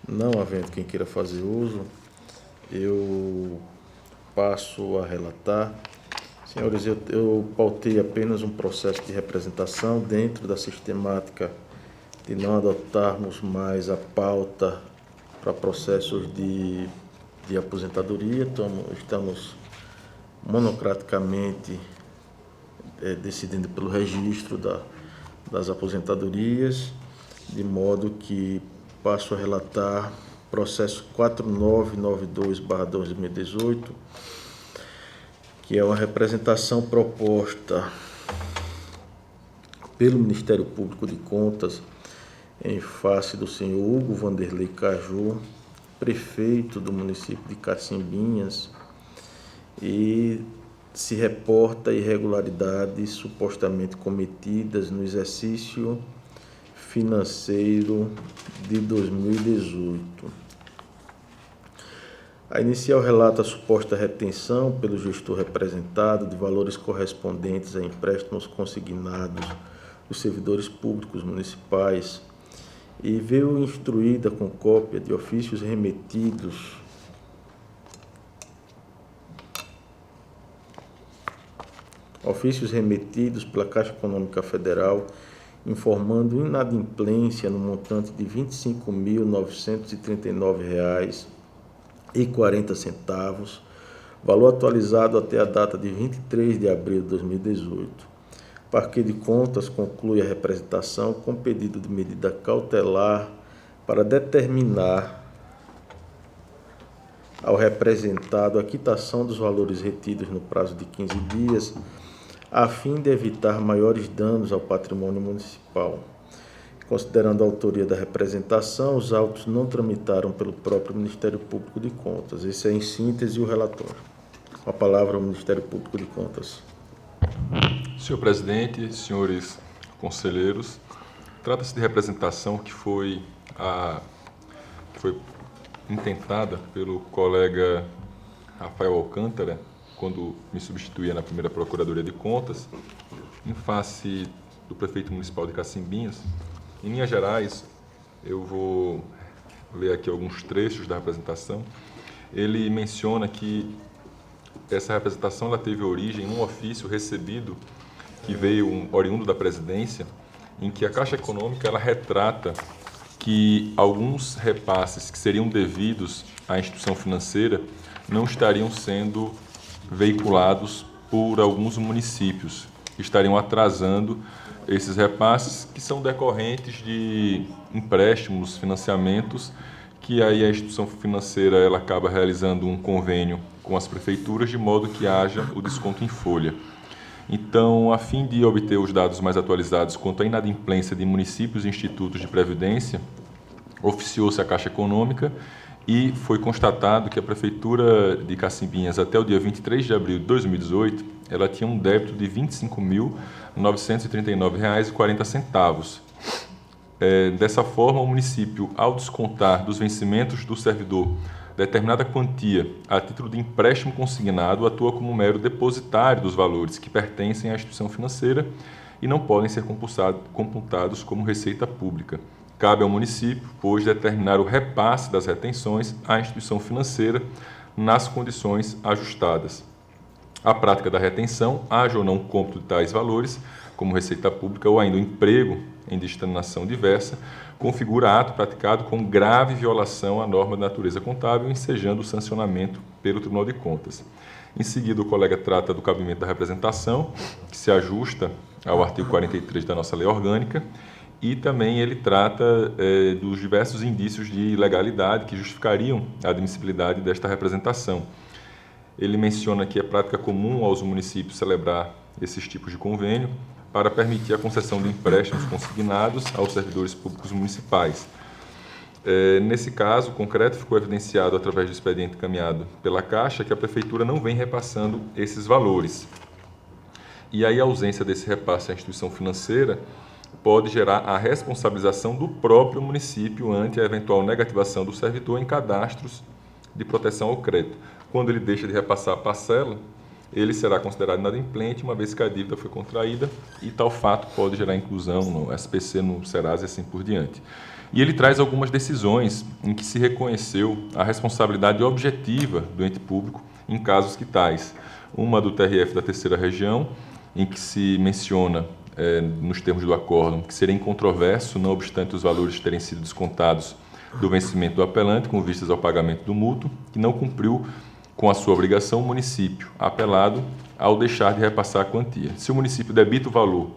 Não havendo quem queira fazer uso, eu passo a relatar. Senhores, eu pautei apenas um processo de representação dentro da sistemática de não adotarmos mais a pauta para processos de aposentadoria. Estamos monocraticamente decidindo pelo registro das aposentadorias, de modo que passo a relatar processo 4992/2018, que é uma representação proposta pelo Ministério Público de Contas em face do senhor Hugo Vanderlei Caju, prefeito do município de Cacimbinhas, e se reporta irregularidades supostamente cometidas no exercício financeiro de 2018. A inicial relata a suposta retenção pelo gestor representado de valores correspondentes a empréstimos consignados dos servidores públicos municipais e veio instruída com cópia de ofícios remetidos pela Caixa Econômica Federal, informando inadimplência no montante de R$ 25.939,40, valor atualizado até a data de 23 de abril de 2018. O Parquê de Contas conclui a representação com pedido de medida cautelar para determinar ao representado a quitação dos valores retidos no prazo de 15 dias, a fim de evitar maiores danos ao patrimônio municipal. Considerando a autoria da representação, os autos não tramitaram pelo próprio Ministério Público de Contas. Esse é, em síntese, o relatório. Com a palavra ao Ministério Público de Contas. Senhor presidente, senhores conselheiros, trata-se de representação que foi intentada pelo colega Rafael Alcântara, quando me substituía na primeira Procuradoria de Contas, em face do prefeito municipal de Cacimbinhas. Em linhas gerais, eu vou ler aqui alguns trechos da representação. Ele menciona que essa representação ela teve origem em um ofício recebido que veio oriundo da presidência, em que a Caixa Econômica ela retrata que alguns repasses que seriam devidos à instituição financeira não estariam sendo veiculados por alguns municípios, que estariam atrasando esses repasses que são decorrentes de empréstimos, financiamentos, que aí a instituição financeira ela acaba realizando um convênio com as prefeituras de modo que haja o desconto em folha. Então, a fim de obter os dados mais atualizados quanto à inadimplência de municípios e institutos de previdência, oficiou-se a Caixa Econômica e foi constatado que a Prefeitura de Cacimbinhas, até o dia 23 de abril de 2018, ela tinha um débito de R$ 25.939,40. Dessa forma, o município, ao descontar dos vencimentos do servidor determinada quantia a título de empréstimo consignado, atua como mero depositário dos valores que pertencem à instituição financeira e não podem ser computados como receita pública. Cabe ao município, pois, determinar o repasse das retenções à instituição financeira nas condições ajustadas. A prática da retenção, haja ou não cômputo de tais valores, como receita pública ou ainda o emprego em destinação diversa, configura ato praticado com grave violação à norma de natureza contábil, ensejando o sancionamento pelo Tribunal de Contas. Em seguida, o colega trata do cabimento da representação, que se ajusta ao artigo 43 da nossa lei orgânica, e também ele trata dos diversos indícios de ilegalidade que justificariam a admissibilidade desta representação. Ele menciona que é prática comum aos municípios celebrar esses tipos de convênio para permitir a concessão de empréstimos consignados aos servidores públicos municipais. Nesse caso concreto, ficou evidenciado através do expediente encaminhado pela Caixa que a Prefeitura não vem repassando esses valores. E aí a ausência desse repasse à instituição financeira pode gerar a responsabilização do próprio município ante a eventual negativação do servidor em cadastros de proteção ao crédito. Quando ele deixa de repassar a parcela, ele será considerado inadimplente, uma vez que a dívida foi contraída, e tal fato pode gerar inclusão no SPC, no Serasa e assim por diante. E ele traz algumas decisões em que se reconheceu a responsabilidade objetiva do ente público em casos que tais. Uma do TRF da Terceira Região, em que se menciona, nos termos do acórdão, que seria incontroverso, não obstante os valores terem sido descontados do vencimento do apelante, com vistas ao pagamento do mútuo, que não cumpriu com a sua obrigação o município, apelado, ao deixar de repassar a quantia. Se o município debita o valor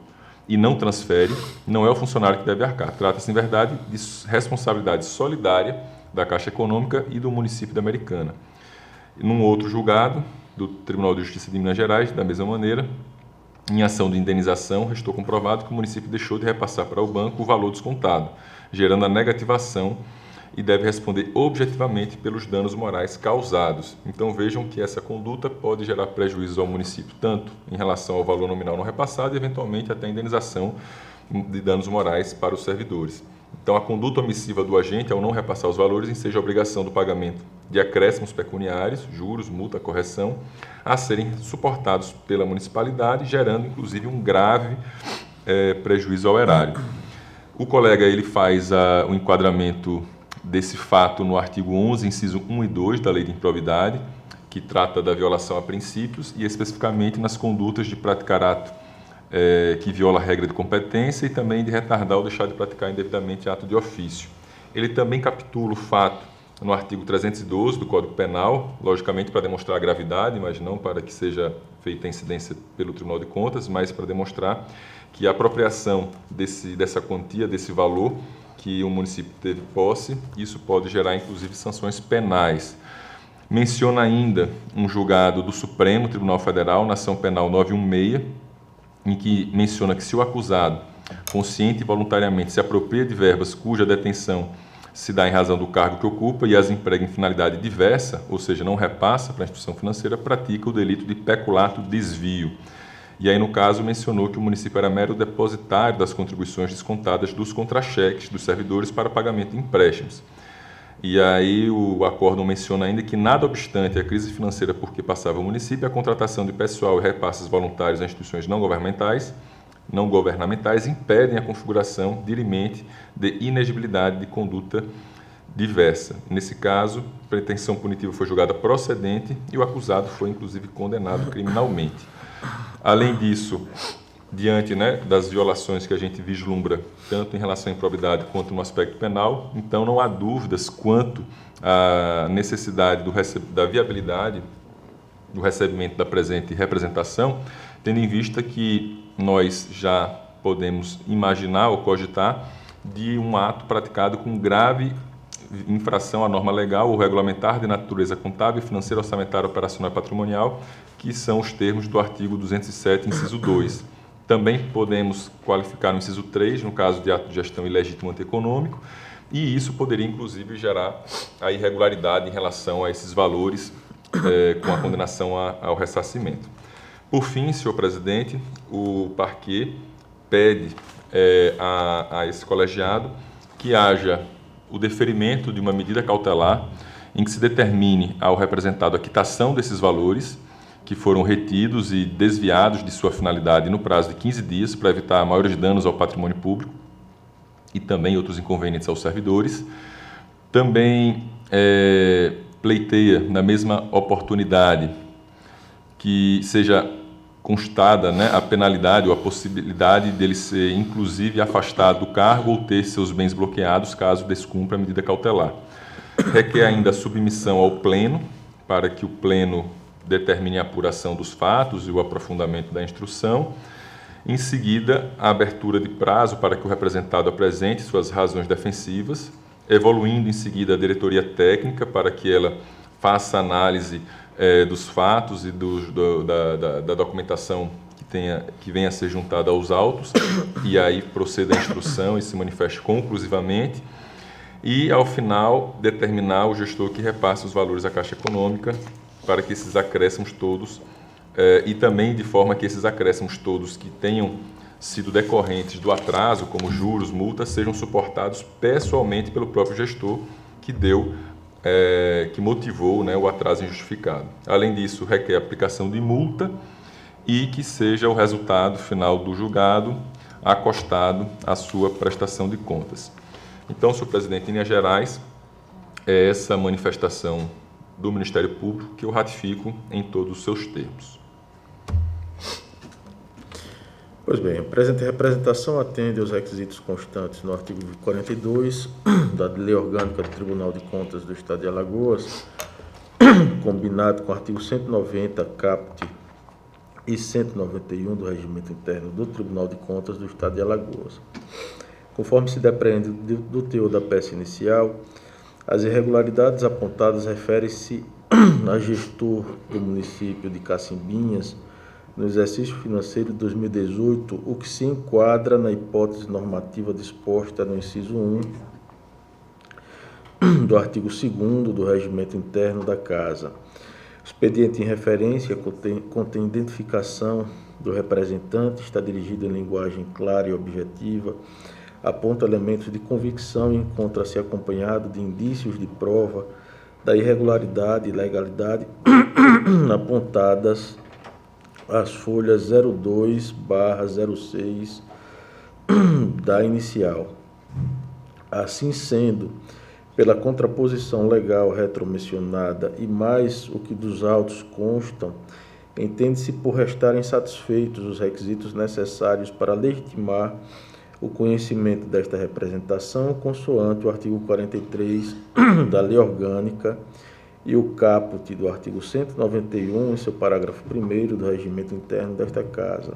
e não transfere, não é o funcionário que deve arcar. Trata-se, em verdade, de responsabilidade solidária da Caixa Econômica e do município da Americana. Num outro julgado, do Tribunal de Justiça de Minas Gerais, da mesma maneira, em ação de indenização, restou comprovado que o município deixou de repassar para o banco o valor descontado, gerando a negativação e deve responder objetivamente pelos danos morais causados. Então vejam que essa conduta pode gerar prejuízos ao município, tanto em relação ao valor nominal não repassado e, eventualmente, até a indenização de danos morais para os servidores. Então, a conduta omissiva do agente ao não repassar os valores enseja a obrigação do pagamento de acréscimos pecuniários, juros, multa, correção, a serem suportados pela municipalidade, gerando, inclusive, um grave prejuízo ao erário. O colega ele faz o enquadramento desse fato no artigo 11, inciso 1 e 2 da Lei de Improbidade, que trata da violação a princípios e especificamente nas condutas de praticar ato que viola a regra de competência e também de retardar ou deixar de praticar indevidamente ato de ofício. Ele também capitula o fato no artigo 312 do Código Penal, logicamente para demonstrar a gravidade, mas não para que seja feita a incidência pelo Tribunal de Contas, mas para demonstrar que a apropriação dessa quantia, desse valor que o município teve posse, isso pode gerar, inclusive, sanções penais. Menciona ainda um julgado do Supremo Tribunal Federal, na ação penal 916, em que menciona que se o acusado, consciente e voluntariamente, se apropria de verbas cuja detenção se dá em razão do cargo que ocupa e as emprega em finalidade diversa, ou seja, não repassa para a instituição financeira, pratica o delito de peculato desvio. E aí, no caso, mencionou que o município era mero depositário das contribuições descontadas dos contra-cheques dos servidores para pagamento de empréstimos. E aí o acórdão menciona ainda que, nada obstante a crise financeira por que passava o município, a contratação de pessoal e repasses voluntários a instituições não governamentais impedem a configuração dirimente de inegibilidade de conduta diversa. Nesse caso, a pretensão punitiva foi julgada procedente e o acusado foi, inclusive, condenado criminalmente. Além disso, diante das violações que a gente vislumbra, tanto em relação à improbidade quanto no aspecto penal, então não há dúvidas quanto à necessidade da viabilidade do recebimento da presente representação, tendo em vista que nós já podemos imaginar ou cogitar de um ato praticado com grave infração à norma legal ou regulamentar de natureza contábil, financeira, orçamentária, operacional e patrimonial, que são os termos do artigo 207, inciso 2. Também podemos qualificar no inciso 3, no caso de ato de gestão ilegítimo antieconômico, e isso poderia, inclusive, gerar a irregularidade em relação a esses valores com a condenação ao ressarcimento. Por fim, senhor presidente, o parquet pede a esse colegiado que haja o deferimento de uma medida cautelar em que se determine ao representado a quitação desses valores que foram retidos e desviados de sua finalidade no prazo de 15 dias para evitar maiores danos ao patrimônio público e também outros inconvenientes aos servidores. Também pleiteia, na mesma oportunidade, que seja constada a penalidade ou a possibilidade dele ser, inclusive, afastado do cargo ou ter seus bens bloqueados caso descumpra a medida cautelar. Requer ainda a submissão ao pleno, para que o pleno determine a apuração dos fatos e o aprofundamento da instrução. Em seguida, a abertura de prazo para que o representado apresente suas razões defensivas, evoluindo em seguida a diretoria técnica para que ela faça análise dos fatos e da documentação que venha a ser juntada aos autos, e aí proceda a instrução e se manifeste conclusivamente, e, ao final, determinar o gestor que repasse os valores à Caixa Econômica para que esses acréscimos todos, e também de forma que esses acréscimos todos que tenham sido decorrentes do atraso, como juros, multas, sejam suportados pessoalmente pelo próprio gestor que motivou o atraso injustificado. Além disso, requer a aplicação de multa e que seja o resultado final do julgado acostado à sua prestação de contas. Então, senhor presidente, em linhas gerais, é essa manifestação do Ministério Público que eu ratifico em todos os seus termos. Pois bem, a presente representação atende aos requisitos constantes no artigo 42 da Lei Orgânica do Tribunal de Contas do Estado de Alagoas, combinado com o artigo 190, caput, e 191 do Regimento Interno do Tribunal de Contas do Estado de Alagoas. Conforme se depreende do teor da peça inicial, as irregularidades apontadas referem-se a gestor do município de Cacimbinhas no exercício financeiro de 2018, o que se enquadra na hipótese normativa disposta no inciso 1 do artigo 2º do Regimento Interno da Casa. O expediente em referência contém identificação do representante, está dirigido em linguagem clara e objetiva, aponta elementos de convicção e encontra-se acompanhado de indícios de prova da irregularidade e ilegalidade apontadas às folhas 02/06 da inicial. Assim sendo, pela contraposição legal retromencionada e mais o que dos autos constam, entende-se por restarem satisfeitos os requisitos necessários para legitimar o conhecimento desta representação, consoante o artigo 43 da Lei Orgânica e o caput do artigo 191, em seu parágrafo 1º do Regimento Interno desta Casa.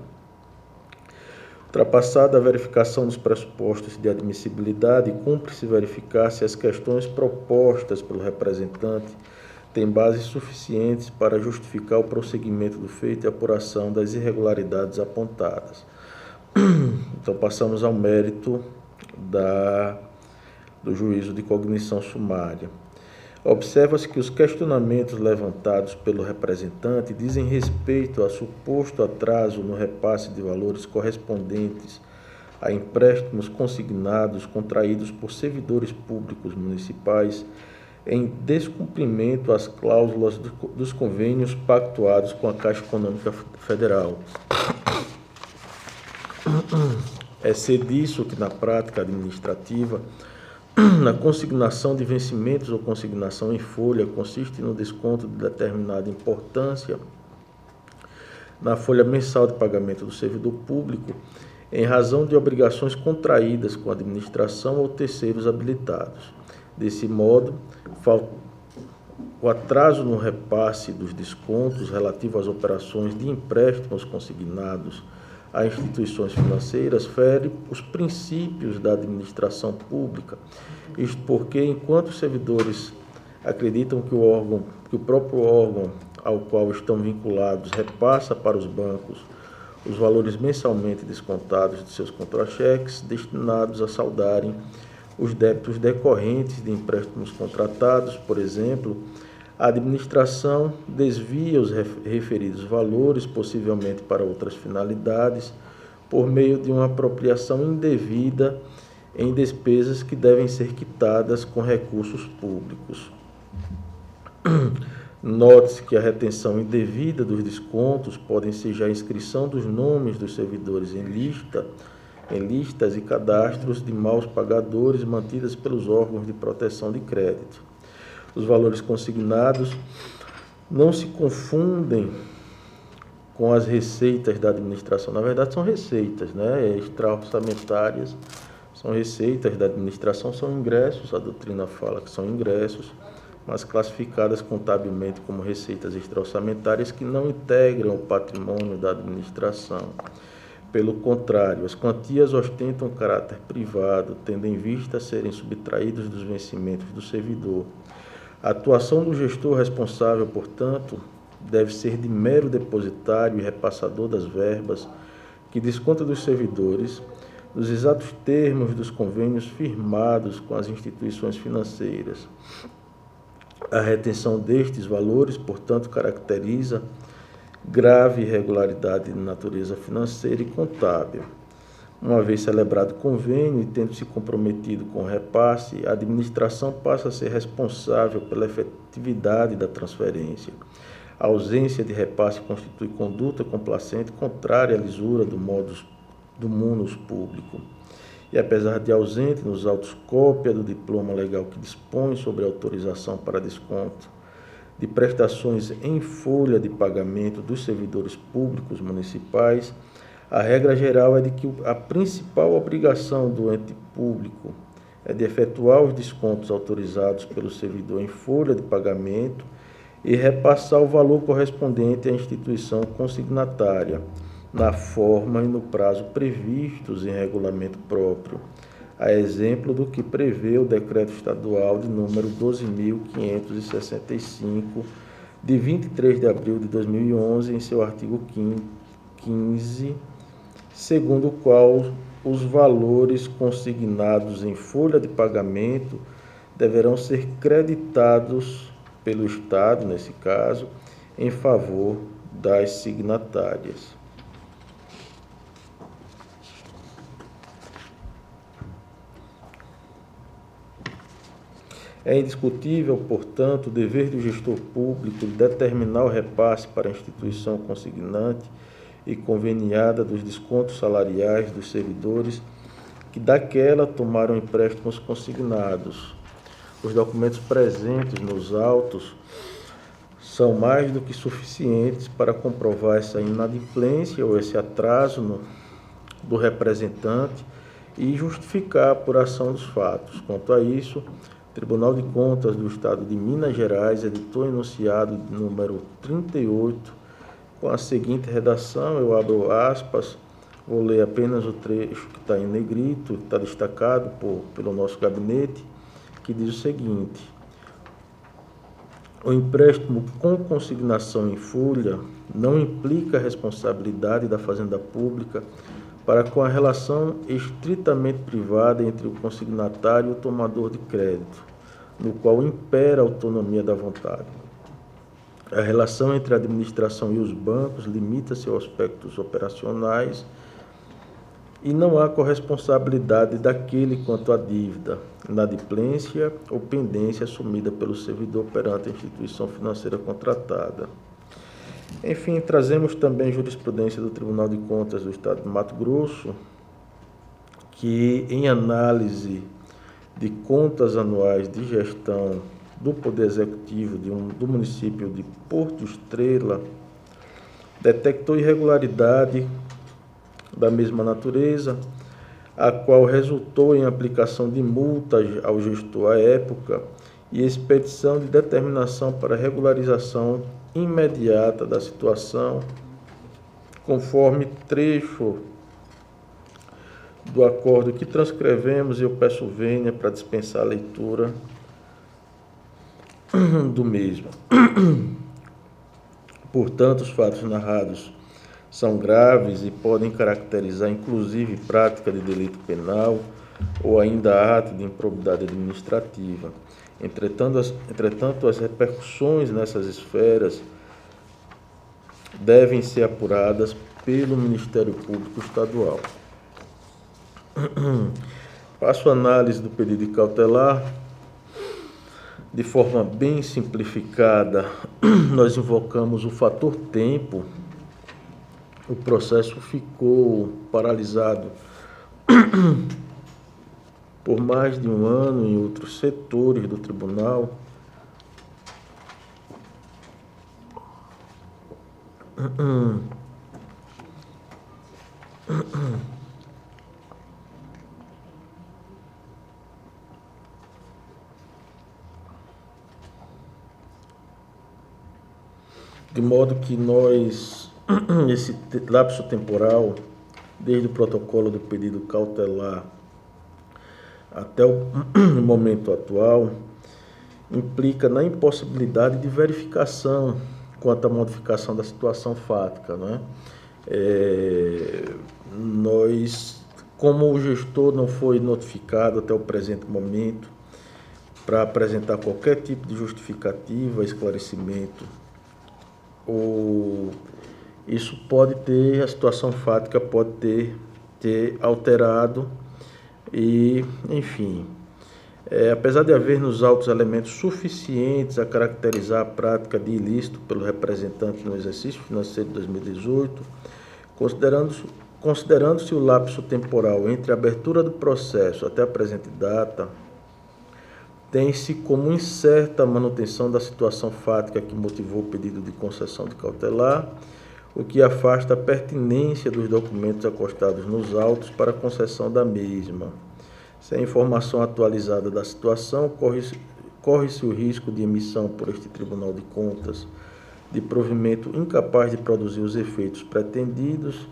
Ultrapassada a verificação dos pressupostos de admissibilidade, cumpre-se verificar se as questões propostas pelo representante têm bases suficientes para justificar o prosseguimento do feito e apuração das irregularidades apontadas. Então, passamos ao mérito do juízo de cognição sumária. Observa-se que os questionamentos levantados pelo representante dizem respeito a suposto atraso no repasse de valores correspondentes a empréstimos consignados contraídos por servidores públicos municipais em descumprimento às cláusulas dos convênios pactuados com a Caixa Econômica Federal. É disso que, na prática administrativa, na consignação de vencimentos ou consignação em folha consiste no desconto de determinada importância na folha mensal de pagamento do servidor público em razão de obrigações contraídas com a administração ou terceiros habilitados. Desse modo, o atraso no repasse dos descontos relativo às operações de empréstimos consignados a instituições financeiras fere os princípios da administração pública, isto porque, enquanto os servidores acreditam que o próprio órgão ao qual estão vinculados repassa para os bancos os valores mensalmente descontados de seus contra-cheques destinados a saldarem os débitos decorrentes de empréstimos contratados, por exemplo, a administração desvia os referidos valores, possivelmente para outras finalidades, por meio de uma apropriação indevida em despesas que devem ser quitadas com recursos públicos. Note-se que a retenção indevida dos descontos podem ser a inscrição dos nomes dos servidores em listas e cadastros de maus pagadores mantidas pelos órgãos de proteção de crédito. Os valores consignados não se confundem com as receitas da administração. Na verdade, são receitas, extra-orçamentárias, são receitas da administração, são ingressos, a doutrina fala que são ingressos, mas classificadas contabilmente como receitas extra-orçamentárias que não integram o patrimônio da administração. Pelo contrário, as quantias ostentam caráter privado, tendo em vista serem subtraídos dos vencimentos do servidor. A atuação do gestor responsável, portanto, deve ser de mero depositário e repassador das verbas que desconta dos servidores, nos exatos termos dos convênios firmados com as instituições financeiras. A retenção destes valores, portanto, caracteriza grave irregularidade de natureza financeira e contábil. Uma vez celebrado o convênio e tendo se comprometido com o repasse, a administração passa a ser responsável pela efetividade da transferência. A ausência de repasse constitui conduta complacente contrária à lisura do munus público. e, apesar de ausente nos autos cópia do diploma legal que dispõe sobre autorização para desconto de prestações em folha de pagamento dos servidores públicos municipais, a regra geral é de que a principal obrigação do ente público é de efetuar os descontos autorizados pelo servidor em folha de pagamento e repassar o valor correspondente à instituição consignatária, na forma e no prazo previstos em regulamento próprio, a exemplo do que prevê o Decreto Estadual de número 12.565, de 23 de abril de 2011, em seu artigo 15, segundo o qual os valores consignados em folha de pagamento deverão ser creditados pelo Estado, nesse caso, em favor das signatárias. É indiscutível, portanto, o dever do gestor público de determinar o repasse para a instituição consignante e conveniada dos descontos salariais dos servidores que daquela tomaram empréstimos consignados. Os documentos presentes nos autos são mais do que suficientes para comprovar essa inadimplência ou esse atraso do representante e justificar a apuração dos fatos. Quanto a isso, o Tribunal de Contas do Estado de Minas Gerais editou enunciado número 38 com a seguinte redação, eu abro aspas, vou ler apenas o trecho que está em negrito, que está destacado pelo nosso gabinete, que diz o seguinte: o empréstimo com consignação em folha não implica a responsabilidade da Fazenda Pública para com a relação estritamente privada entre o consignatário e o tomador de crédito, no qual impera a autonomia da vontade. A relação entre a administração e os bancos limita-se aos aspectos operacionais e não há corresponsabilidade daquele quanto à dívida, inadimplência ou pendência assumida pelo servidor perante a instituição financeira contratada. Enfim, trazemos também jurisprudência do Tribunal de Contas do Estado de Mato Grosso, que, em análise de contas anuais de gestão do Poder Executivo do município de Porto Estrela, detectou irregularidade da mesma natureza, a qual resultou em aplicação de multas ao gestor à época e expedição de determinação para regularização imediata da situação, conforme trecho do acordo que transcrevemos, e eu peço vênia para dispensar a leitura do mesmo. Portanto, os fatos narrados são graves e podem caracterizar inclusive prática de delito penal ou ainda ato de improbidade administrativa. Entretanto, as repercussões nessas esferas devem ser apuradas pelo Ministério Público Estadual. Passo a análise do pedido de cautelar. De forma bem simplificada, nós invocamos o fator tempo. O processo ficou paralisado por mais de um ano em outros setores do tribunal. De modo que nós, esse lapso temporal, desde o protocolo do pedido cautelar até o momento atual, implica na impossibilidade de verificação quanto à modificação da situação fática, né? Nós, como o gestor não foi notificado até o presente momento para apresentar qualquer tipo de justificativa, esclarecimento, isso pode ter, a situação fática pode ter alterado e, enfim, apesar de haver nos autos elementos suficientes a caracterizar a prática de considerando-se o lapso temporal entre a abertura do processo até a presente data, tem-se como incerta a manutenção da situação fática que motivou o pedido de concessão de cautelar, o que afasta a pertinência dos documentos acostados nos autos para a concessão da mesma. Sem informação atualizada da situação, corre-se o risco de emissão por este Tribunal de Contas de provimento incapaz de produzir os efeitos pretendidos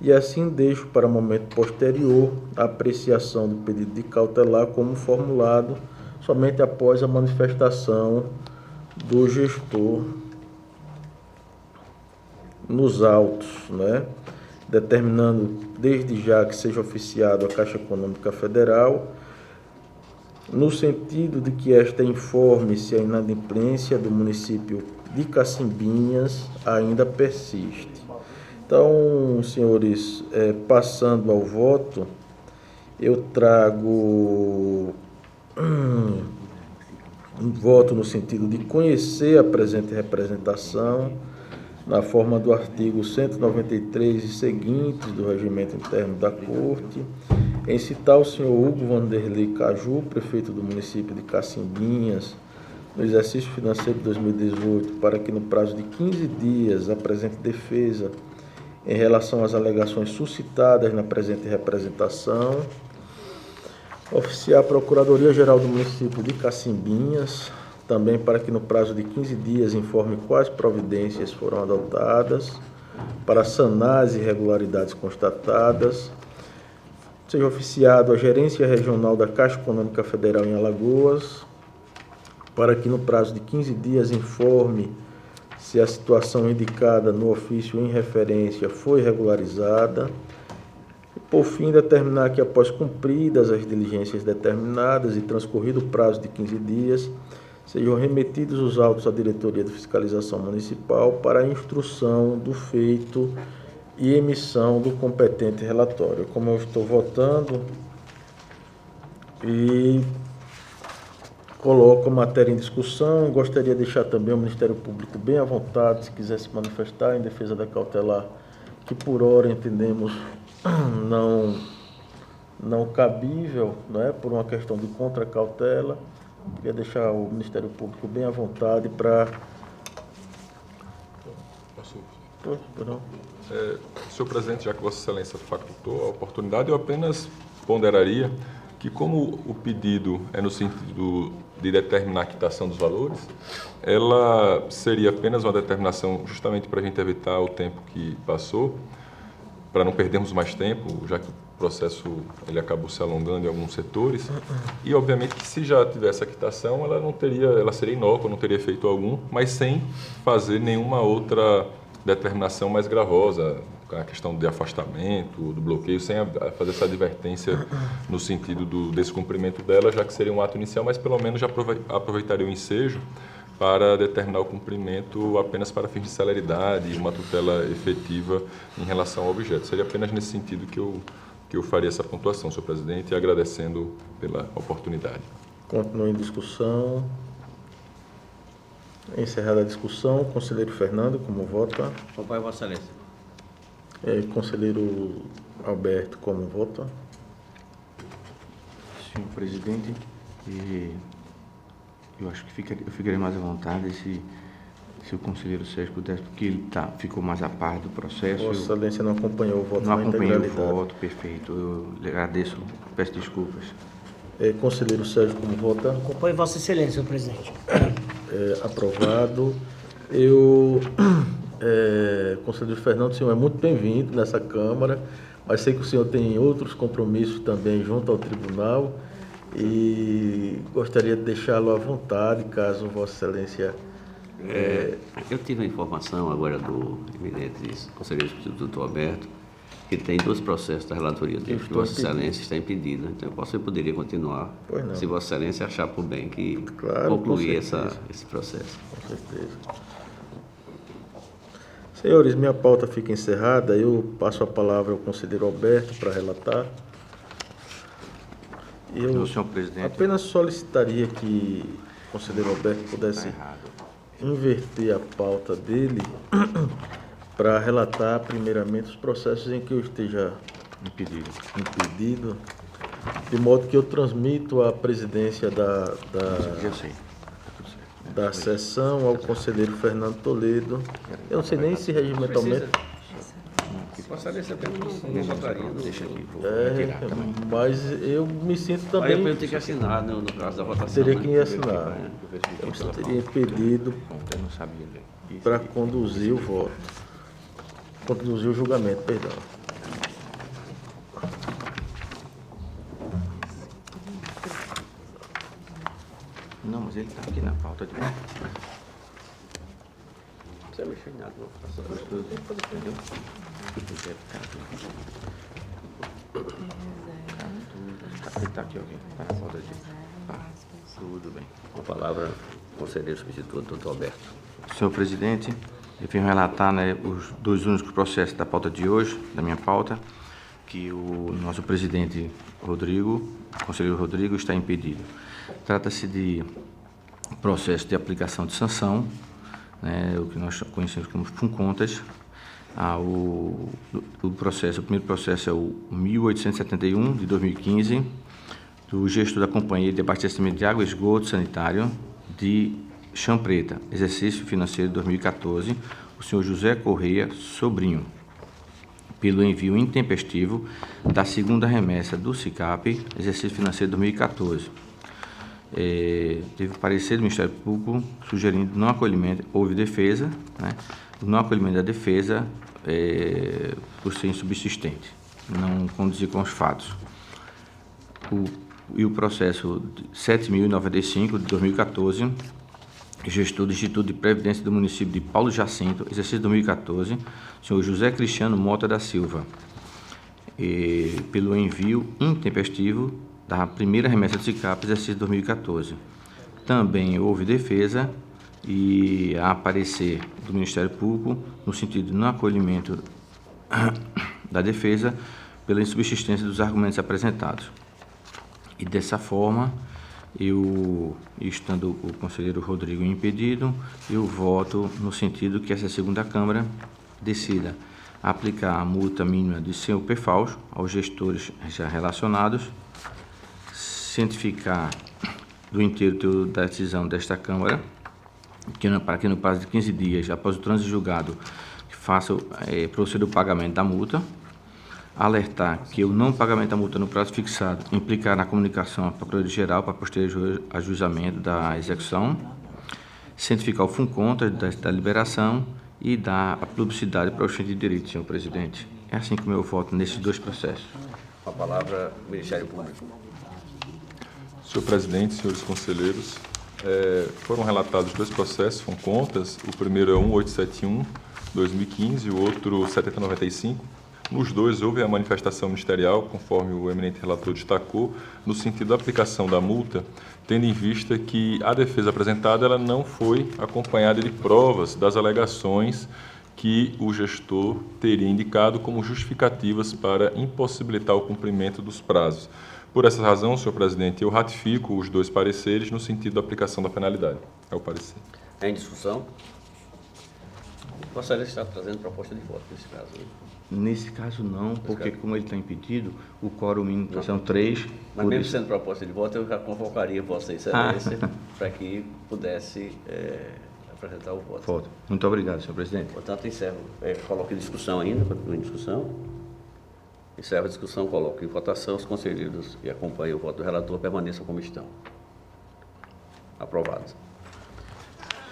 e assim deixo para momento posterior a apreciação do pedido de cautelar como formulado somente após a manifestação do gestor nos autos, né? Determinando desde já que seja oficiado a Caixa Econômica Federal, no sentido de que esta informe se a inadimplência do município de Cacimbinhas ainda persiste. Então, senhores, passando ao voto, eu trago um voto no sentido de conhecer a presente representação na forma do artigo 193 e seguintes do Regimento Interno da Corte, em citar o senhor Hugo Vanderlei Caju, prefeito do município de Cacimbinhas, no exercício financeiro de 2018, para que no prazo de 15 dias apresente defesa em relação às alegações suscitadas na presente representação, oficiar a Procuradoria-Geral do município de Cacimbinhas, também para que no prazo de 15 dias informe quais providências foram adotadas para sanar as irregularidades constatadas, seja oficiado a Gerência Regional da Caixa Econômica Federal em Alagoas, para que no prazo de 15 dias informe se a situação indicada no ofício em referência foi regularizada, e por fim determinar que após cumpridas as diligências determinadas e transcorrido o prazo de 15 dias, sejam remetidos os autos à Diretoria de Fiscalização Municipal para a instrução do feito e emissão do competente relatório. Como eu estou votando e coloco a matéria em discussão, gostaria de deixar também o Ministério Público bem à vontade, se quiser se manifestar em defesa da cautelar, que por hora entendemos não cabível, né, por uma questão de contracautela. Queria deixar o Ministério Público bem à vontade para... Senhor Presidente, já que Vossa Excelência facultou a oportunidade, eu apenas ponderaria que, como o pedido é no sentido de determinar a quitação dos valores, ela seria apenas uma determinação justamente para a gente evitar o tempo que passou, para não perdermos mais tempo, já que o processo ele acabou se alongando em alguns setores, e obviamente que se já tivesse a quitação, ela seria inócua, não teria efeito algum, mas sem fazer nenhuma outra determinação mais gravosa, a questão de afastamento, do bloqueio, sem fazer essa advertência no sentido do descumprimento dela, já que seria um ato inicial, mas pelo menos já aproveitaria o ensejo para determinar o cumprimento apenas para fins de celeridade e uma tutela efetiva em relação ao objeto. Seria apenas nesse sentido que eu faria essa pontuação, senhor presidente, e agradecendo pela oportunidade. Continua em discussão. Encerrada a discussão, conselheiro Fernando, como vota? Acompanho Vossa Excelência. Conselheiro Alberto, como vota? Senhor presidente, eu acho que eu ficaria mais à vontade se o conselheiro Sérgio pudesse, porque ele ficou mais a par do processo. Vossa Excelência não acompanhou o voto não na acompanhei integralidade. o voto, perfeito. Eu lhe agradeço, peço desculpas. Conselheiro Sérgio, como vota? Acompanho Vossa Excelência, senhor presidente. Aprovado. Conselheiro Fernando, o senhor é muito bem-vindo nessa Câmara, mas sei que o senhor tem outros compromissos também junto ao Tribunal e gostaria de deixá-lo à vontade, caso Vossa Excelência... Eu tive a informação agora do eminente conselheiro substituto Alberto, que tem 2 processos da relatoria dele, que Vossa Excelência está impedido. Então, eu poderia continuar, se Vossa Excelência achar por bem que concluir esse processo. Com certeza. Senhores, minha pauta fica encerrada. Eu passo a palavra ao conselheiro Alberto para relatar. Eu, senhor presidente, apenas solicitaria que o conselheiro Alberto pudesse inverter a pauta dele para relatar primeiramente os processos em que eu esteja impedido, de modo que eu transmito a presidência Eu sei. da sessão ao conselheiro Fernando Toledo. Eu não sei nem se regimentalmente... Vossa Excelência apenas não votaria. Deixa aqui, vou retirar também. Mas eu me sinto Aí também... eu tenho que assinar no caso da votação. Teria né? que assinar. Eu estaria impedido Eu não sabia ler. para conduzir o voto. Conduzir o julgamento, perdão. Não, mas ele está aqui na pauta de... Não precisa mexer em nada, não. Entendeu? Ele está aqui, ok. Está na pauta de... Tudo bem. Com a palavra, conselheiro substituto, doutor Alberto. Senhor presidente, eu venho relatar, né, os dois únicos processos da pauta de hoje, da minha pauta, que o nosso presidente Rodrigo, conselheiro Rodrigo, está impedido. Trata-se de processo de aplicação de sanção, né, o que nós conhecemos como FUNCONTAS. O primeiro processo é o 1871, de 2015, do gestor da Companhia de Abastecimento de Água e Esgoto Sanitário de Chã Preta, exercício financeiro de 2014, o senhor José Correia Sobrinho, pelo envio intempestivo da segunda remessa do SICAP, exercício financeiro de 2014. Teve parecer do Ministério Público sugerindo não acolhimento, houve defesa, né? O não acolhimento da defesa por ser insubsistente, não conduzir com os fatos. E o processo 7.095 de 2014, gestor do Instituto de Previdência do município de Paulo Jacinto, exercício 2014, senhor José Cristiano Mota da Silva, pelo envio intempestivo da primeira remessa do SICAP, exercício 2014. Também houve defesa e a parecer do Ministério Público no sentido de não acolhimento da defesa pela insubsistência dos argumentos apresentados. E dessa forma, eu, estando o conselheiro Rodrigo impedido, eu voto no sentido que essa segunda Câmara decida aplicar a multa mínima de seu PFAUS aos gestores já relacionados, cientificar do inteiro da decisão desta Câmara, para que no prazo de 15 dias, após o trânsito julgado, proceda o pagamento da multa, alertar que o não pagamento da multa no prazo fixado implicará na comunicação à Procuradoria-Geral para posterior ajuizamento da execução, cientificar o FUNCONTAS da liberação e dar a publicidade para o fim de direito, senhor presidente. É assim que o meu voto nesses dois processos. Com a palavra, Ministério Público. Senhor presidente, senhores conselheiros, foram relatados dois processos, FUNCONTAS. O primeiro é 1871/2015 e o outro 7095. Nos dois houve a manifestação ministerial, conforme o eminente relator destacou, no sentido da aplicação da multa, tendo em vista que a defesa apresentada ela não foi acompanhada de provas das alegações que o gestor teria indicado como justificativas para impossibilitar o cumprimento dos prazos. Por essa razão, senhor presidente, eu ratifico os dois pareceres no sentido da aplicação da penalidade. É o parecer. Em discussão? Vossa Excelência está trazendo proposta de voto nesse caso, né? Nesse caso não, porque como ele está impedido, o quórum mínimo são 3. Mas mesmo sendo proposta de voto, eu já convocaria Vossa Excelência para que pudesse apresentar o voto. Muito obrigado, senhor presidente. Portanto, encerro. Coloco em discussão ainda, continua em discussão. Encerro a discussão, coloco em votação. Os conselheiros que acompanham o voto do relator permaneçam como estão. Aprovado.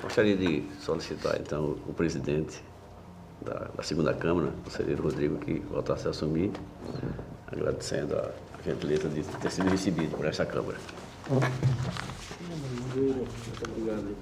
Gostaria de solicitar, então, o presidente da segunda Câmara, o conselheiro Rodrigo, que voltasse a assumir, agradecendo a gentileza de ter sido recebido por essa Câmara. Muito obrigado.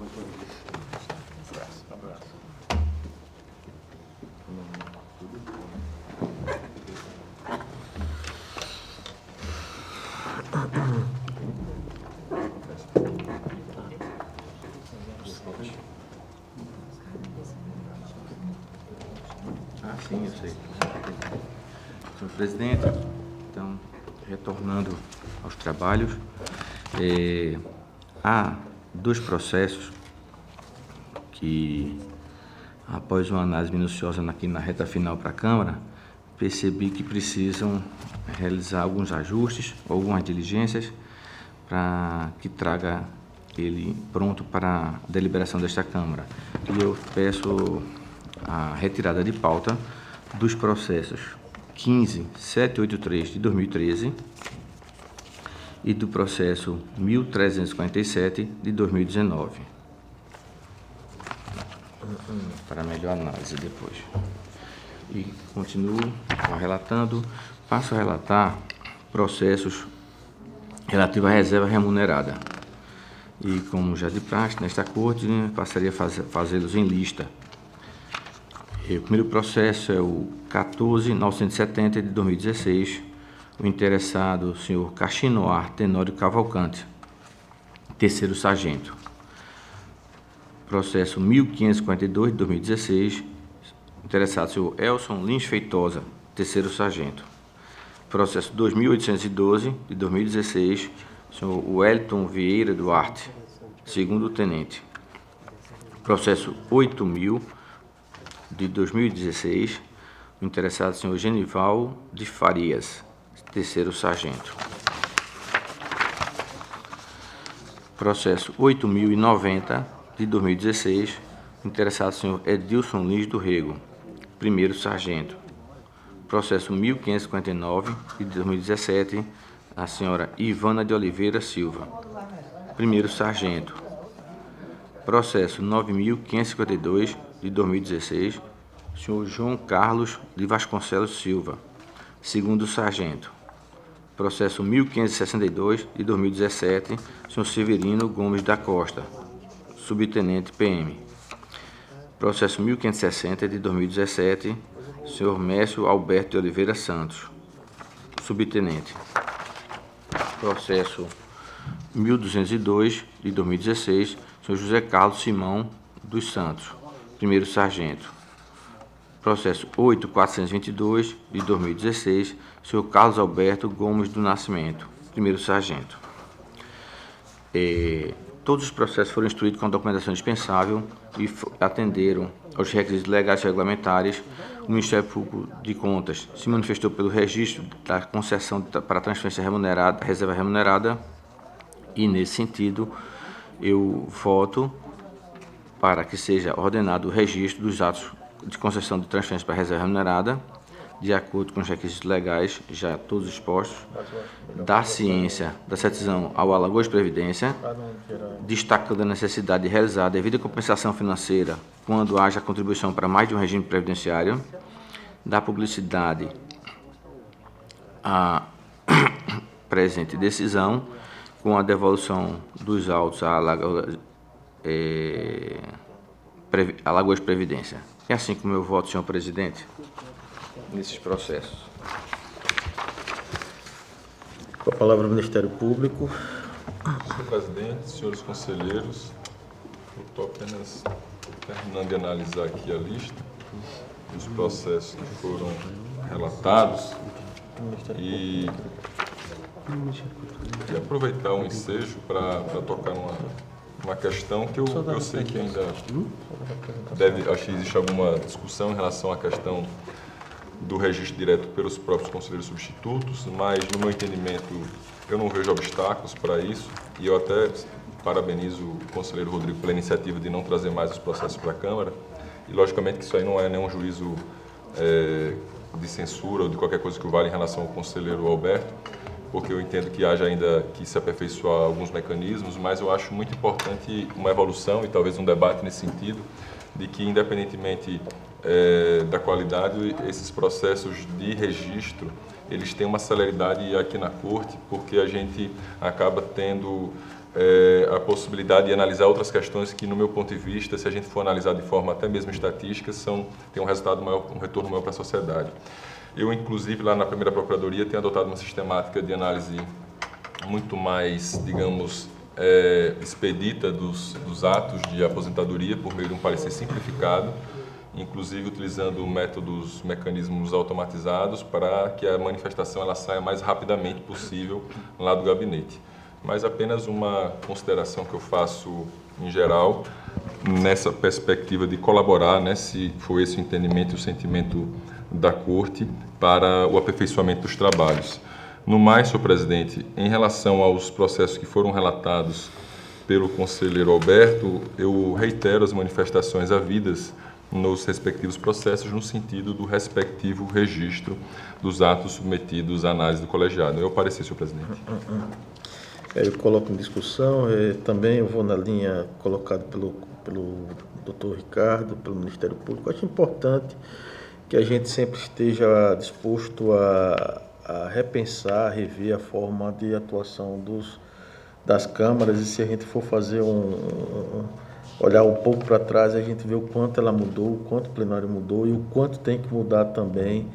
Sim, eu sei. Senhor presidente, então, retornando aos trabalhos, há dois processos que após uma análise minuciosa aqui na reta final para a Câmara, percebi que precisam realizar alguns ajustes, algumas diligências, para que traga ele pronto para a deliberação desta Câmara. E eu peço a retirada de pauta dos processos 15783 de 2013 e do processo 1347 de 2019. Para melhor análise depois. E continuo relatando, passo a relatar processos relativos à reserva remunerada. E como já de praxe, nesta corte, passaria a fazê-los em lista. E o primeiro processo é o 14.970 de 2016, o interessado, o senhor Caxinoar Tenório Cavalcante, terceiro sargento. Processo 1542 de 2016, interessado, o senhor Elson Lins Feitosa, terceiro sargento. Processo 2812 de 2016, o senhor Wellington Vieira Duarte, segundo tenente. Processo 8000 de 2016, o interessado, o senhor Genival de Farias, terceiro sargento. Processo 8090 de 2016, o interessado, o senhor Edilson Lins do Rego, primeiro sargento. Processo 1559 de 2017, a senhora Ivana de Oliveira Silva, primeiro sargento. Processo 9552 de 2016, o senhor João Carlos de Vasconcelos Silva, segundo sargento. Processo 1562 de 2017, o senhor Severino Gomes da Costa, subtenente PM. Processo 1560 de 2017, o senhor Mércio Alberto de Oliveira Santos, subtenente. Processo 1202 de 2016, o senhor José Carlos Simão dos Santos, primeiro sargento. Processo 8422 de 2016, o senhor Carlos Alberto Gomes do Nascimento, primeiro sargento. Todos os processos foram instruídos com a documentação dispensável e atenderam aos requisitos legais e regulamentares. O Ministério Público de Contas se manifestou pelo registro da concessão para transferência remunerada, reserva remunerada, e nesse sentido eu voto para que seja ordenado o registro dos atos de concessão de transferência para reserva remunerada, de acordo com os requisitos legais, já todos expostos, da ciência da certidão ao Alagoas Previdência, destacando a necessidade de realizar a devida compensação financeira quando haja contribuição para mais de um regime previdenciário, da publicidade à presente decisão, com a devolução dos autos à Alagoas Previdência. É assim como eu voto, senhor presidente, nesses processos. Com a palavra o Ministério Público. Senhor presidente, senhores conselheiros, eu estou apenas terminando de analisar aqui a lista dos processos que foram relatados e aproveitar o ensejo para tocar uma questão que eu sei que ainda acho que existe alguma discussão em relação à questão do registro direto pelos próprios conselheiros substitutos, mas no meu entendimento eu não vejo obstáculos para isso e eu até parabenizo o conselheiro Rodrigo pela iniciativa de não trazer mais os processos para a Câmara e logicamente que isso aí não é nenhum juízo de censura ou de qualquer coisa que o valha em relação ao conselheiro Alberto, porque eu entendo que haja ainda que se aperfeiçoar alguns mecanismos, mas eu acho muito importante uma evolução e talvez um debate nesse sentido, de que independentemente da qualidade, esses processos de registro, eles têm uma celeridade aqui na Corte, porque a gente acaba tendo a possibilidade de analisar outras questões que, no meu ponto de vista, se a gente for analisar de forma até mesmo estatística, tem um resultado maior, um retorno maior para a sociedade. Eu, inclusive, lá na primeira Procuradoria, tenho adotado uma sistemática de análise muito mais, digamos, expedita dos atos de aposentadoria por meio de um parecer simplificado, inclusive utilizando mecanismos automatizados para que a manifestação ela saia mais rapidamente possível lá do gabinete. Mas apenas uma consideração que eu faço em geral, nessa perspectiva de colaborar, né, se for esse o entendimento e o sentimento da Corte, para o aperfeiçoamento dos trabalhos. No mais, senhor presidente, em relação aos processos que foram relatados pelo conselheiro Alberto, eu reitero as manifestações havidas nos respectivos processos no sentido do respectivo registro dos atos submetidos à análise do colegiado. Eu parecer, senhor presidente. Eu coloco em discussão, também eu vou na linha colocada pelo doutor Ricardo, pelo Ministério Público. Acho importante que a gente sempre esteja disposto a repensar, rever a forma de atuação das câmaras, e se a gente for fazer olhar um pouco para trás, a gente vê o quanto ela mudou, o quanto o plenário mudou e o quanto tem que mudar também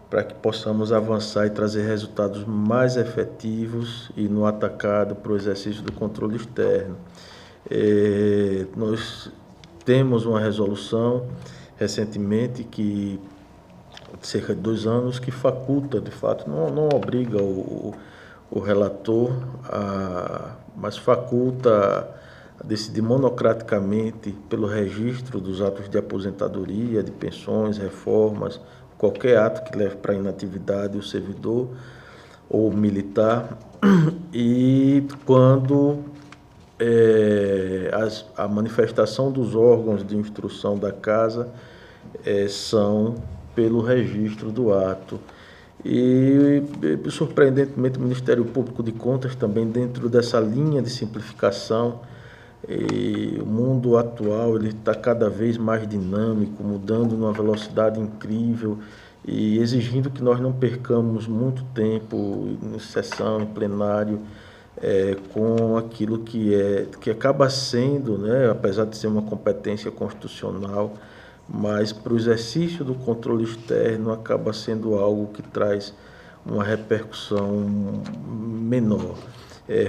para que possamos avançar e trazer resultados mais efetivos e no atacado para o exercício do controle externo. Nós temos uma resolução recentemente de cerca de 2 anos, que faculta, de fato, não obriga o relator, mas faculta a decidir monocraticamente pelo registro dos atos de aposentadoria, de pensões, reformas, qualquer ato que leve para a inatividade o servidor ou militar, e quando a manifestação dos órgãos de instrução da Casa são pelo registro do ato. E, surpreendentemente, o Ministério Público de Contas também, dentro dessa linha de simplificação, o mundo atual ele está cada vez mais dinâmico, mudando numa velocidade incrível e exigindo que nós não percamos muito tempo em sessão, em plenário, com aquilo que acaba sendo, né, apesar de ser uma competência constitucional, mas para o exercício do controle externo acaba sendo algo que traz uma repercussão menor.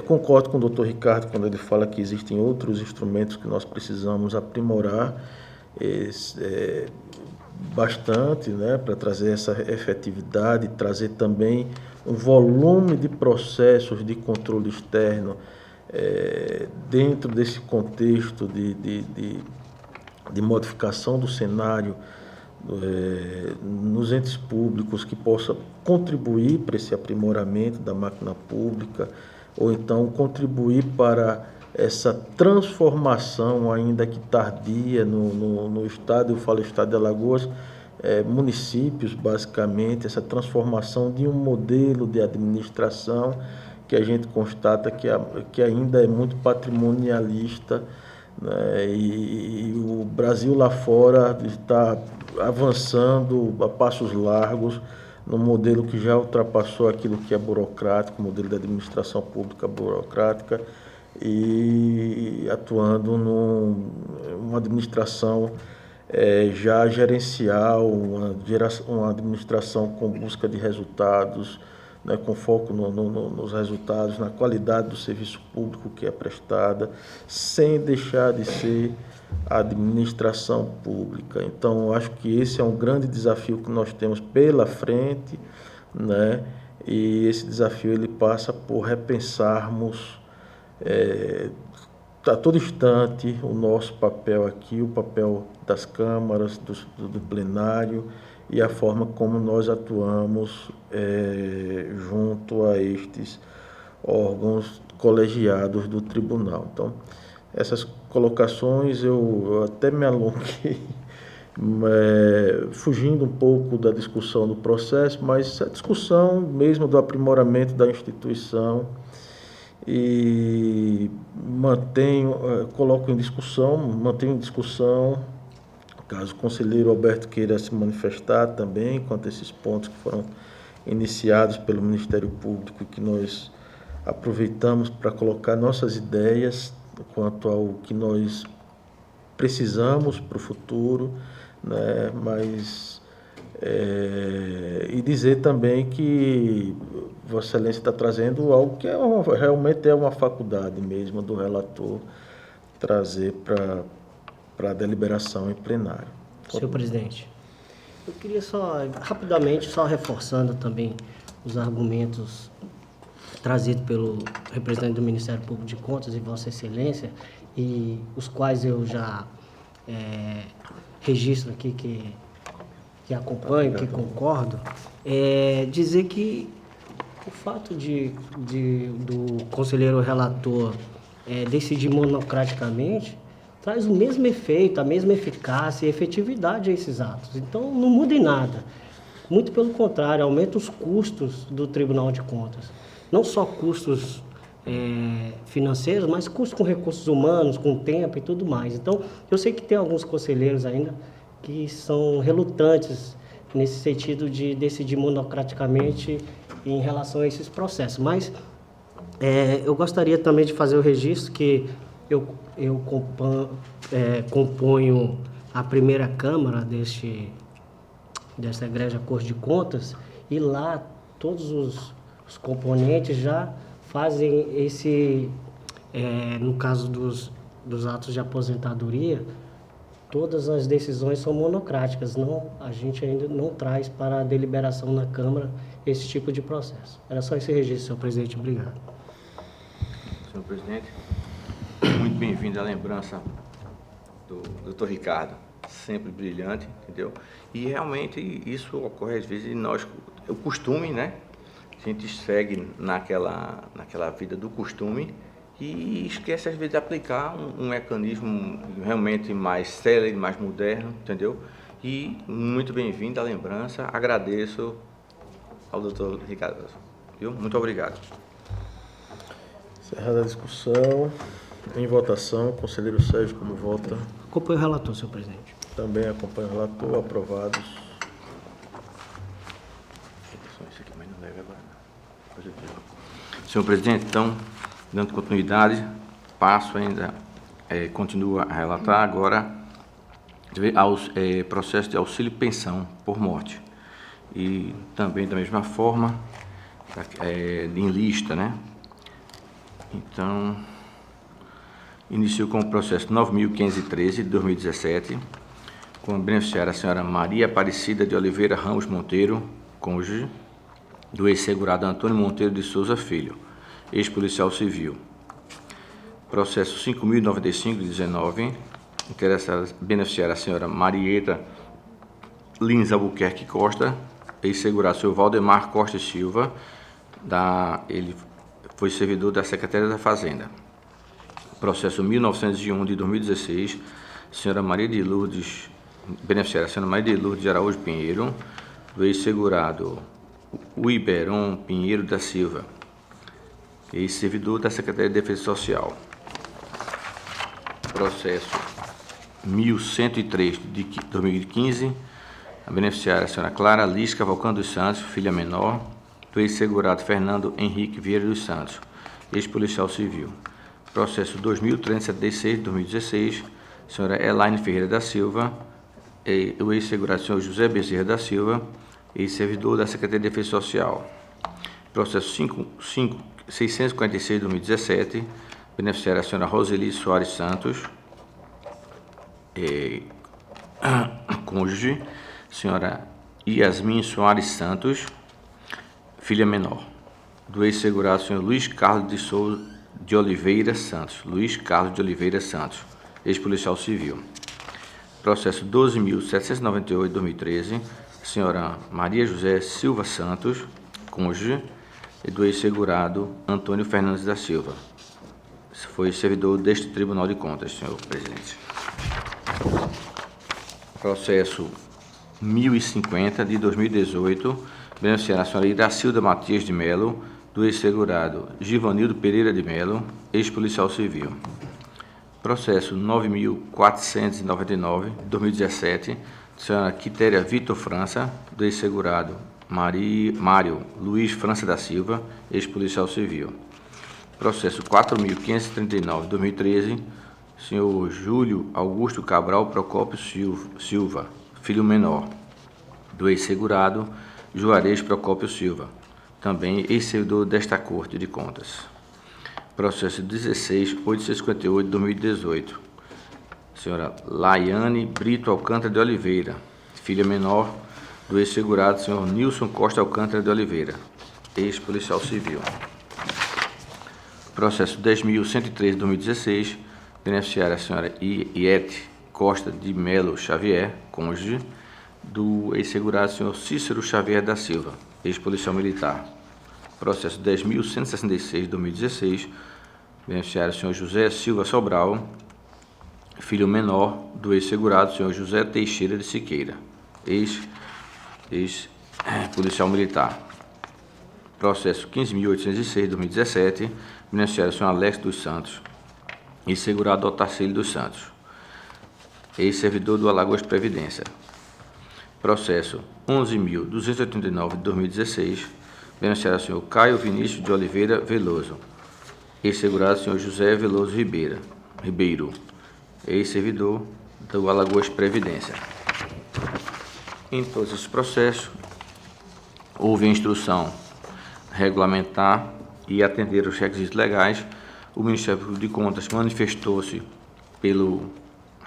Concordo com o doutor Ricardo quando ele fala que existem outros instrumentos que nós precisamos aprimorar bastante, né, para trazer essa efetividade, trazer também um volume de processos de controle externo dentro desse contexto de modificação do cenário nos entes públicos, que possa contribuir para esse aprimoramento da máquina pública, ou então contribuir para essa transformação, ainda que tardia, no estado, eu falo estado de Alagoas, municípios, basicamente, essa transformação de um modelo de administração que a gente constata que ainda é muito patrimonialista, né? E o Brasil lá fora está avançando a passos largos num modelo que já ultrapassou aquilo que é burocrático, o modelo de administração pública burocrática, e atuando numa administração já gerencial, uma administração com busca de resultados, né, com foco nos resultados, na qualidade do serviço público que é prestada, sem deixar de ser a administração pública. Então, eu acho que esse é um grande desafio que nós temos pela frente, né? E esse desafio ele passa por repensarmos a todo instante o nosso papel aqui, o papel das câmaras, do plenário, e a forma como nós atuamos junto a estes órgãos colegiados do tribunal. Então, essas colocações eu até me alonguei, fugindo um pouco da discussão do processo, mas a discussão mesmo do aprimoramento da instituição, e mantenho em discussão, caso o conselheiro Alberto queira se manifestar também quanto a esses pontos que foram iniciados pelo Ministério Público, que nós aproveitamos para colocar nossas ideias quanto ao que nós precisamos para o futuro, né? Mas e dizer também que Vossa Excelência está trazendo algo que realmente é uma faculdade mesmo do relator trazer para a deliberação em plenário. Senhor presidente, eu queria rapidamente, reforçando também os argumentos trazidos pelo representante do Ministério Público de Contas e Vossa Excelência, e os quais eu já registro aqui que acompanho, que concordo, é dizer que o fato do conselheiro relator decidir monocraticamente traz o mesmo efeito, a mesma eficácia e efetividade a esses atos. Então, não muda em nada. Muito pelo contrário, aumenta os custos do Tribunal de Contas. Não só custos financeiros, mas custos com recursos humanos, com tempo e tudo mais. Então, eu sei que tem alguns conselheiros ainda que são relutantes nesse sentido de decidir monocraticamente em relação a esses processos. Mas eu gostaria também de fazer o registro que eu componho a primeira Câmara dessa Egrégia Corte de Contas, e lá todos os componentes já fazem no caso dos atos de aposentadoria, todas as decisões são monocráticas, a gente ainda não traz para a deliberação na Câmara esse tipo de processo. Era só esse registro, senhor presidente. Obrigado. Senhor presidente, muito bem-vindo à lembrança do Dr. Ricardo, sempre brilhante, entendeu? E realmente isso ocorre às vezes o costume, né? A gente segue naquela vida do costume e esquece às vezes de aplicar um mecanismo realmente mais célere, mais moderno, entendeu? E muito bem-vindo à lembrança, agradeço ao Dr. Ricardo, viu? Muito obrigado. Encerrada a discussão, em votação, o conselheiro Sérgio, como vota? Acompanho o relator, senhor presidente. Também acompanho o relator, aprovados. Senhor presidente, então, dando continuidade, passo ainda, continuo a relatar agora aos processos de auxílio pensão por morte. E também da mesma forma, em lista, né? Então, inicio com o processo 9.513 de 2017, com a beneficiária a senhora Maria Aparecida de Oliveira Ramos Monteiro, cônjuge, do ex-segurado Antônio Monteiro de Souza Filho, ex-policial civil. Processo 5.095 de 19, interessada beneficiária a senhora Marieta Lins Albuquerque Costa, ex-segurado seu Valdemar Costa e Silva, ele foi servidor da Secretaria da Fazenda. Processo 1901 de 2016, senhora Maria de Lourdes, beneficiária a senhora Maria de Lourdes de Araújo Pinheiro, do ex-segurado Uiberon Pinheiro da Silva, ex-servidor da Secretaria de Defesa Social. Processo 1103 de 2015, a beneficiária a senhora Clara Liz Cavalcante dos Santos, filha menor, do ex-segurado Fernando Henrique Vieira dos Santos, ex-policial civil. Processo 2376 de 2016, senhora Elaine Ferreira da Silva, o ex-segurado senhor José Bezerra da Silva, ex-servidor da Secretaria de Defesa Social. Processo 646 de 2017, beneficiária a senhora Roseli Soares Santos, cônjuge, senhora Yasmin Soares Santos, filha menor, do ex-segurado senhor Luiz Carlos de Souza de Oliveira Santos, ex-policial civil. Processo 12.798 de 2013, senhora Maria José Silva Santos, cônjuge, e do ex-segurado Antônio Fernandes da Silva. Foi servidor deste Tribunal de Contas, senhor presidente. Processo 1050 de 2018, beneficiária a senhora Iracilda Matias de Melo, do ex-segurado Givanildo Pereira de Melo, ex-policial civil. Processo 9.499 de 2017, senhora Quitéria Vitor França, do ex-segurado Mário Luiz França da Silva, ex-policial civil. Processo 4.539 de 2013, senhor Júlio Augusto Cabral Procópio Silva, filho menor, do ex-segurado Juarez Procópio Silva, também ex-servidor desta Corte de Contas. Processo 16.858 de 2018, senhora Laiane Brito Alcântara de Oliveira, filha menor, do ex-segurado senhor Nilson Costa Alcântara de Oliveira, ex-policial civil. Processo 10.103 de 2016, beneficiária a senhora Iete Costa de Melo Xavier, cônjuge, do ex-segurado senhor Cícero Xavier da Silva, ex-policial militar. Processo 10.166 de 2016, beneficiário senhor José Silva Sobral, filho menor do ex-segurado senhor José Teixeira de Siqueira, ex-policial militar. Processo 15.806 de 2017, beneficiário senhor Alex dos Santos, ex-segurado Otacílio dos Santos, ex-servidor do Alagoas Previdência. Processo 11.289 de 2016, beneficiário senhor Caio Vinícius de Oliveira Veloso, ex-segurado senhor José Veloso Ribeiro, ex-servidor do Alagoas Previdência. Em todos esses processos, houve a instrução regulamentar e atender os requisitos legais. O Ministério Público de Contas manifestou-se pelo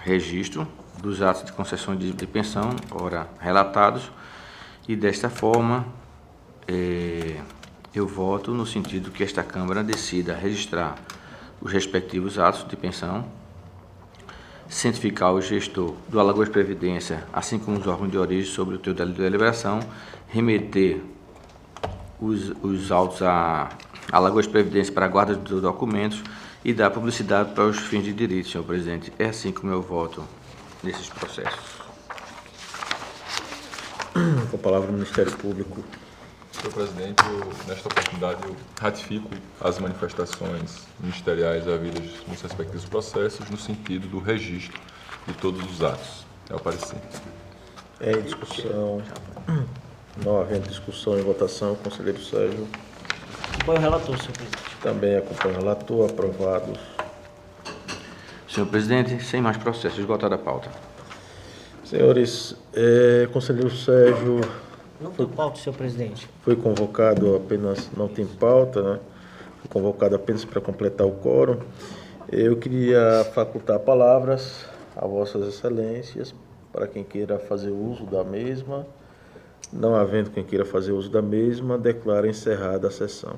registro dos atos de concessão de pensão, ora relatados, e desta forma eu voto no sentido que esta Câmara decida registrar os respectivos atos de pensão, cientificar o gestor do Alagoas Previdência, assim como os órgãos de origem sobre o teor da deliberação, remeter os autos à Alagoas Previdência para a guarda dos documentos e dar publicidade para os fins de direito, senhor presidente. É assim como eu voto nesses processos. Com a palavra do Ministério Público. Senhor presidente, nesta oportunidade eu ratifico as manifestações ministeriais havidas nos respectivos processos no sentido do registro de todos os atos. É o parecer. Em discussão, não havendo discussão e votação, o conselheiro Sérgio Acompanho o relator, senhor presidente. também acompanha o relator. Aprovados. Senhor presidente, sem mais processos, esgotada a pauta. Senhores, conselheiro Sérgio Não tem pauta, senhor presidente. foi convocado apenas, não tem pauta, né? Foi convocado apenas para completar o quórum. Eu queria facultar palavras a vossas excelências para quem queira fazer uso da mesma. Não havendo quem queira fazer uso da mesma, declaro encerrada a sessão.